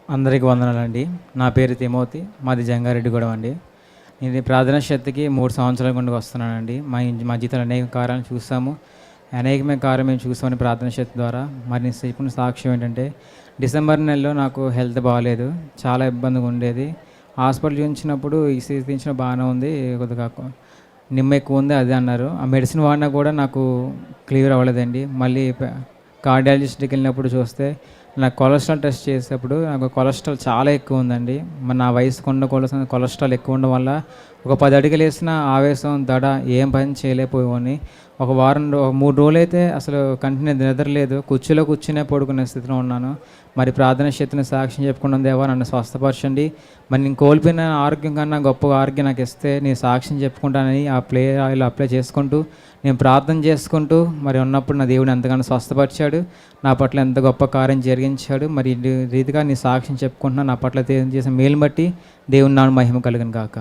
అందరికీ వందనాలండి. నా పేరు తిమోతి. మాది జంగారెడ్డిగూడెం అండి. ఇది ప్రార్థనా శక్తికి 3 సంవత్సరాల నుండి వస్తున్నానండి. మా జీవితంలో అనేక కార్యాలను చూసాము. అనేకమైన కార్యం మేము చూసామని ప్రార్థనా శక్తి ద్వారా. మరి నేను చెప్పిన సాక్ష్యం ఏంటంటే, డిసెంబర్ నెలలో నాకు హెల్త్ బాగాలేదు. చాలా ఇబ్బందిగా ఉండేది. హాస్పిటల్ చూయించినప్పుడు ఈసీజీ తీయించినా బాగానే ఉంది. కొద్దిగా నిమ్మ ఎక్కువ ఉంది అది అన్నారు. ఆ మెడిసిన్ వాడినా కూడా నాకు క్లియర్ అవ్వలేదండి. మళ్ళీ కార్డియాలజిస్ట్కి వెళ్ళినప్పుడు చూస్తే నాకు కొలెస్ట్రాల్ టెస్ట్ చేసేటప్పుడు నాకు కొలెస్ట్రాల్ చాలా ఎక్కువ ఉందండి. మరి నా వయసుకు ఉన్న కొలెస్ట్రాల్ ఎక్కువ ఉండడం వల్ల ఒక 10 అడుగులు వేసిన ఆవేశం దడ ఏం పని చేయలేకపోయేవాడిని. ఒక 3 రోజులైతే అసలు కంటిన్యూ నిద్రలేదు. కుర్చీలో కూర్చునే పడుకునే స్థితిలో ఉన్నాను. మరి ప్రార్థన శక్తిని సాక్ష్యం చెప్పుకున్నాం, దేవా నన్ను స్వస్థపరచండి. మరి నేను కోల్పోయిన ఆరోగ్యం కన్నా గొప్ప ఆరోగ్యం నాకు ఇస్తే నేను సాక్ష్యం చెప్పుకుంటానని ఆ ఆయిల్ అప్లై చేసుకుంటూ నేను ప్రార్థన చేసుకుంటూ మరి ఉన్నప్పుడు నా దేవుడు ఎంతగానో స్వస్థపరిచాడు. నా పట్ల ఎంత గొప్ప కార్యం జరిగించాడు. మరి ఈ రీతిగా నీ సాక్ష్యం చెప్పుకుంటున్నా. నా పట్ల చేసిన మేలు బట్టి దేవుని నామమున మహిమ కలుగును గాక.